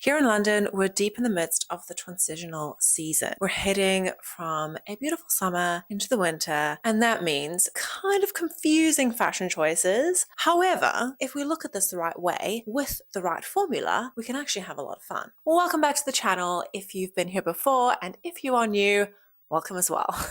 Here in London, we're deep in the midst of the transitional season. We're heading from a beautiful summer into the winter, and that means kind of confusing fashion choices. However, if we look at this the right way, with the right formula, we can actually have a lot of fun. Welcome back to the channel if you've been here before, and if you are new, welcome as well.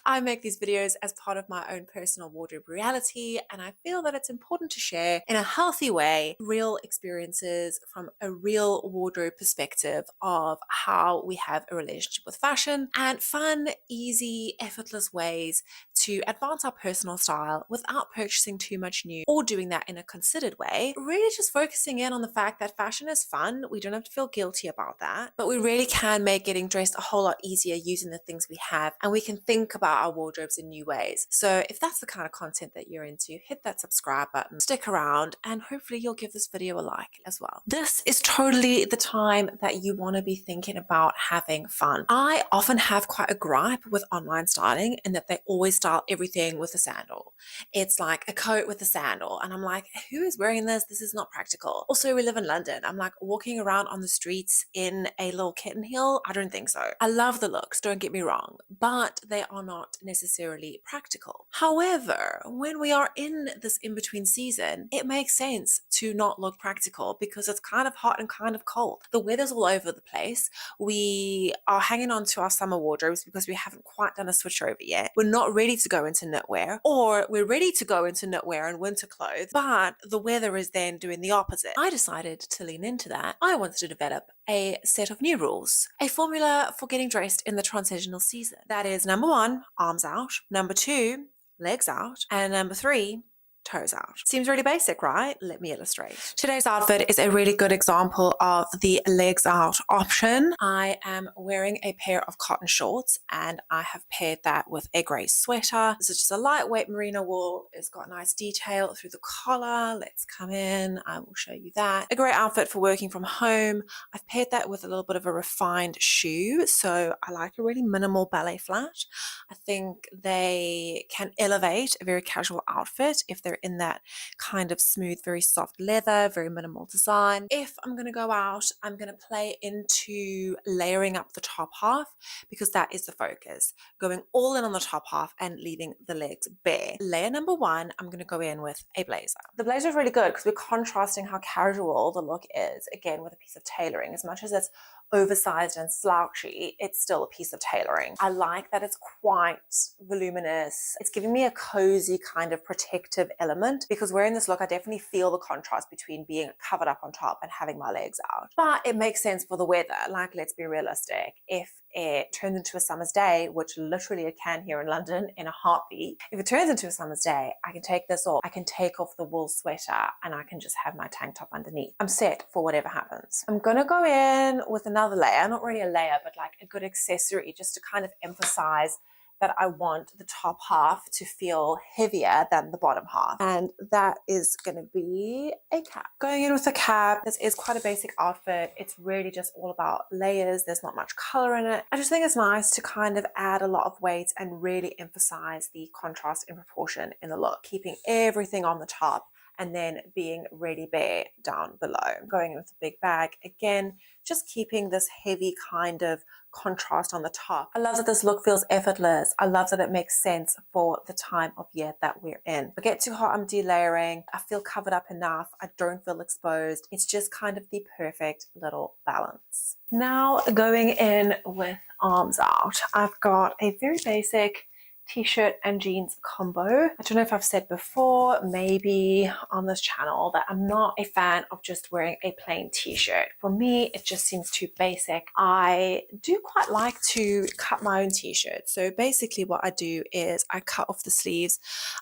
I make these videos as part of my own personal wardrobe reality, and I feel that it's important to share in a healthy way real experiences from a real wardrobe perspective of how we have a relationship with fashion and fun, easy, effortless ways to advance our personal style without purchasing too much new or doing that in a considered way. Really just focusing in on the fact that fashion is fun. We don't have to feel guilty about that, but we really can make getting dressed a whole lot easier using the things we have, and we can think about our wardrobes in new ways. So if that's the kind of content that you're into, hit that subscribe button, stick around, and hopefully you'll give this video a like as well. This is totally the time that you want to be thinking about having fun. I often have quite a gripe with online styling in that they always style everything with a sandal. It's like a coat with a sandal, and I'm like, who is wearing this? This is not practical. Also, we live in London. I'm like, walking around on the streets in a little kitten heel? I don't think so. I love the looks, don't get me wrong, but they are not necessarily practical. However, when we are in this in-between season, it makes sense to not look practical because it's kind of hot and kind of cold. The weather's all over the place. We are hanging on to our summer wardrobes because we haven't quite done a switch over yet. We're not ready to go into knitwear, or we're ready to go into knitwear and winter clothes, but the weather is then doing the opposite. I decided to lean into that. I wanted to develop a set of new rules, a formula for getting dressed in the transitional season. That is, number 1, arms out, number 2, legs out, and number 3, toes out. Seems really basic, right? Let me illustrate. Today's outfit is a really good example of the legs out option. I am wearing a pair of cotton shorts, and I have paired that with a grey sweater. This is just a lightweight merino wool. It's got nice detail through the collar. Let's come in. I will show you that. A great outfit for working from home. I've paired that with a little bit of a refined shoe. So I like a really minimal ballet flat. I think they can elevate a very casual outfit if they're in that kind of smooth, very soft leather, very minimal design. If I'm going to go out, I'm going to play into layering up the top half because that is the focus. Going all in on the top half and leaving the legs bare. Layer number 1, I'm going to go in with a blazer. The blazer is really good because we're contrasting how casual the look is, again, with a piece of tailoring. As much as it's oversized and slouchy, it's still a piece of tailoring. I like that it's quite voluminous. It's giving me a cozy kind of protective element because wearing this look, I definitely feel the contrast between being covered up on top and having my legs out. But it makes sense for the weather. Like, let's be realistic. If it turns into a summer's day, which literally it can here in London in a heartbeat, if it turns into a summer's day, I can take this off. I can take off the wool sweater and I can just have my tank top underneath. I'm set for whatever happens. I'm gonna go in with another layer, not really a layer, but like a good accessory just to kind of emphasize that I want the top half to feel heavier than the bottom half. And that is gonna be a cap. Going in with a cap, this is quite a basic outfit. It's really just all about layers. There's not much color in it. I just think it's nice to kind of add a lot of weight and really emphasize the contrast and proportion in the look, keeping everything on the top and then being really bare down below. Going in with a big bag, again, just keeping this heavy kind of contrast on the top. I love that this look feels effortless. I love that it makes sense for the time of year that we're in. If I get too hot, I'm delayering. I feel covered up enough. I don't feel exposed. It's just kind of the perfect little balance. Now going in with arms out, I've got a very basic t-shirt and jeans combo. I don't know if I've said before, maybe on this channel, that I'm not a fan of just wearing a plain t-shirt. For me, it just seems too basic. I do quite like to cut my own t-shirts. So basically what I do is I cut off the sleeves,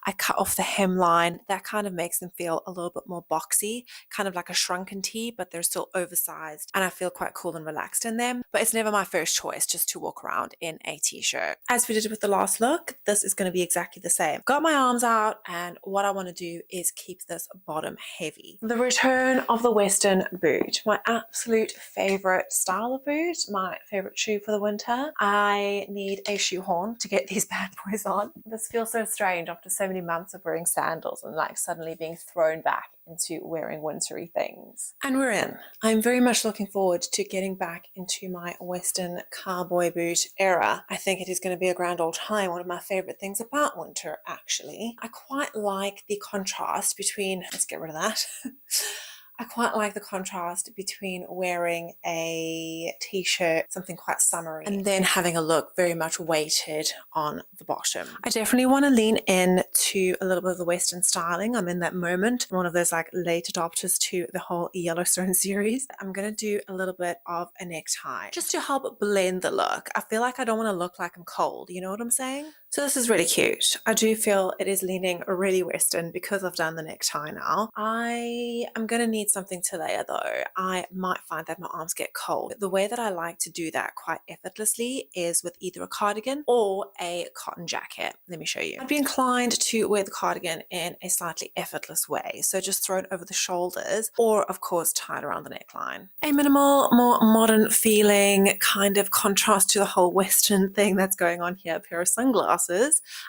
I cut off the hemline. That kind of makes them feel a little bit more boxy, kind of like a shrunken tee, but they're still oversized and I feel quite cool and relaxed in them. But it's never my first choice just to walk around in a t-shirt. As we did with the last look, this is going to be exactly the same. Got my arms out, and what I want to do is keep this bottom heavy. The return of the Western boot, my absolute favorite style of boot, my favorite shoe for the winter. I need a shoehorn to get these bad boys on. This feels so strange after so many months of wearing sandals and like suddenly being thrown back into wearing wintry things. And we're in. I'm very much looking forward to getting back into my Western cowboy boot era. I think it is going to be a grand old time. One of my favorite things about winter, actually. I quite like the contrast between, let's get rid of that. I quite like the contrast between wearing a t-shirt, something quite summery, and then having a look very much weighted on the bottom. I definitely want to lean in to a little bit of the Western styling. I'm in that moment. I'm one of those like late adopters to the whole Yellowstone series. I'm going to do a little bit of a necktie just to help blend the look. I feel like I don't want to look like I'm cold. You know what I'm saying? So this is really cute. I do feel it is leaning really Western because I've done the necktie now. I am going to need something to layer though. I might find that my arms get cold. The way that I like to do that quite effortlessly is with either a cardigan or a cotton jacket. Let me show you. I'd be inclined to wear the cardigan in a slightly effortless way. So just throw it over the shoulders or of course tied around the neckline. A minimal, more modern feeling kind of contrast to the whole Western thing that's going on here. A pair of sunglasses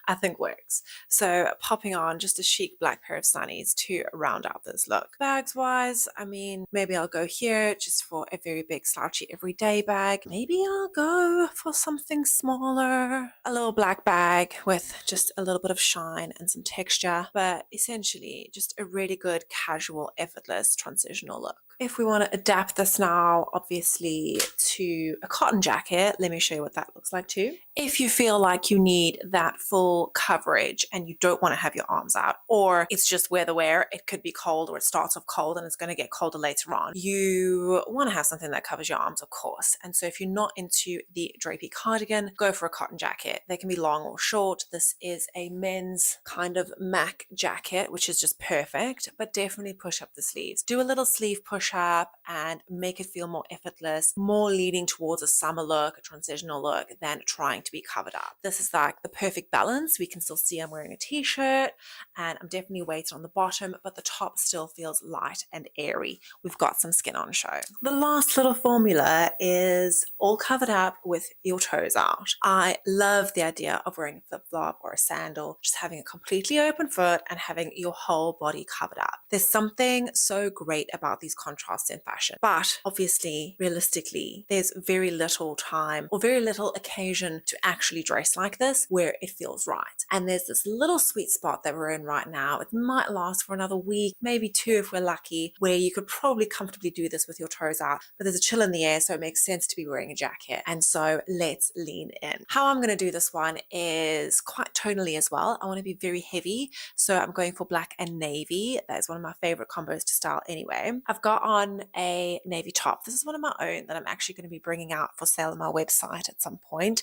I think works. So popping on just a chic black pair of sunnies to round out this look. Bags wise, I mean, maybe I'll go here just for a very big slouchy everyday bag. Maybe I'll go for something smaller. A little black bag with just a little bit of shine and some texture, but essentially just a really good casual, effortless transitional look. If we want to adapt this now, obviously, to a cotton jacket, let me show you what that looks like too. If you feel like you need that full coverage and you don't want to have your arms out, or it's just wear, it could be cold or it starts off cold and it's going to get colder later on. You want to have something that covers your arms, of course. And so if you're not into the drapey cardigan, go for a cotton jacket. They can be long or short. This is a men's kind of Mac jacket, which is just perfect, but definitely push up the sleeves. Do a little sleeve push up and make it feel more effortless, more leading towards a summer look, a transitional look than trying to be covered up. This is like the perfect balance. We can still see I'm wearing a t-shirt and I'm definitely weighted on the bottom, but the top still feels light and airy. We've got some skin on show. The last little formula is all covered up with your toes out. I love the idea of wearing a flip-flop or a sandal, just having a completely open foot and having your whole body covered up. There's something so great about these contrasts in fashion, but obviously, realistically, there's very little time or very little occasion to actually dress like this where it feels right. And there's this little sweet spot that we're in right now. It might last for another week, maybe two if we're lucky, where you could probably comfortably do this with your toes out, but there's a chill in the air, so it makes sense to be wearing a jacket. And so let's lean in. How I'm going to do this one is quite tonally as well. I want to be very heavy, so I'm going for black and navy. That is one of my favorite combos to style anyway. I've got on a navy top. This is one of my own that I'm actually going to be bringing out for sale on my website at some point.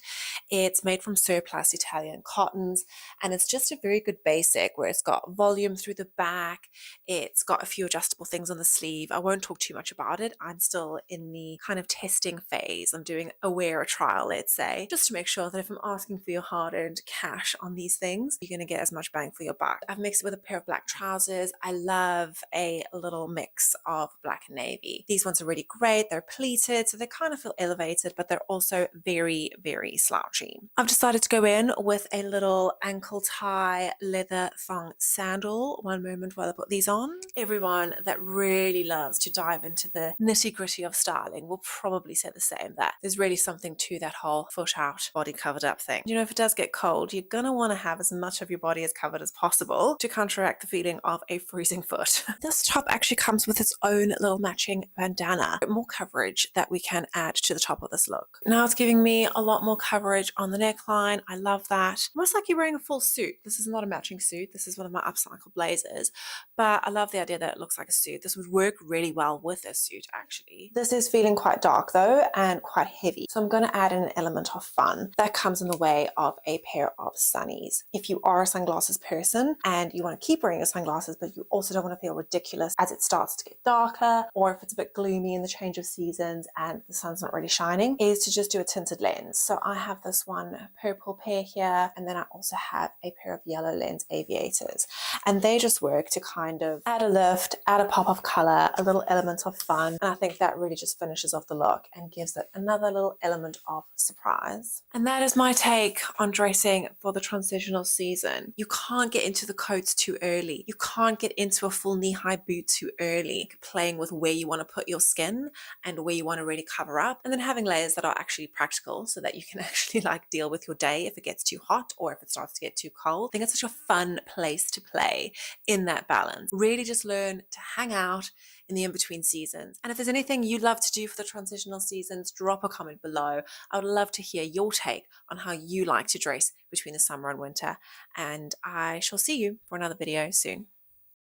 It's made from surplus Italian cottons, and it's just a very good basic where it's got volume through the back. It's got a few adjustable things on the sleeve. I won't talk too much about it. I'm still in the kind of testing phase. I'm doing a wear trial, let's say, just to make sure that if I'm asking for your hard-earned cash on these things, you're going to get as much bang for your buck. I've mixed it with a pair of black trousers. I love a little mix of black and navy. These ones are really great. They're pleated, so they kind of feel elevated, but they're also very, very slouchy. I've decided to go in with a little ankle tie leather thong sandal. One moment while I put these on. Everyone that really loves to dive into the nitty-gritty of styling will probably say the same, that there's really something to that whole foot out, body covered up thing. You know, if it does get cold, you're gonna want to have as much of your body as covered as possible to counteract the feeling of a freezing foot. This top actually comes with its own little matching bandana. More coverage that we can add to the top of this look. Now it's giving me a lot more coverage on the neckline. I love that. Almost like you're wearing a full suit. This is not a matching suit. This is one of my upcycle blazers, but I love the idea that it looks like a suit. This would work really well with a suit, actually. This is feeling quite dark though and quite heavy, so I'm going to add in an element of fun that comes in the way of a pair of sunnies. If you are a sunglasses person and you want to keep wearing your sunglasses, but you also don't want to feel ridiculous as it starts to get darker, darker, or if it's a bit gloomy in the change of seasons and the sun's not really shining, is to just do a tinted lens. So I have this one purple pair here, and then I also have a pair of yellow lens aviators, and they just work to kind of add a lift, add a pop of color, a little element of fun, and I think that really just finishes off the look and gives it another little element of surprise. And that is my take on dressing for the transitional season. You can't get into the coats too early. You can't get into a full knee-high boot too early, playing with where you want to put your skin and where you want to really cover up, and then having layers that are actually practical so that you can actually like deal with your day if it gets too hot or if it starts to get too cold. I think it's such a fun place to play in that balance. Really just learn to hang out in the in-between seasons. And if there's anything you'd love to do for the transitional seasons, drop a comment below. I would love to hear your take on how you like to dress between the summer and winter. And I shall see you for another video soon.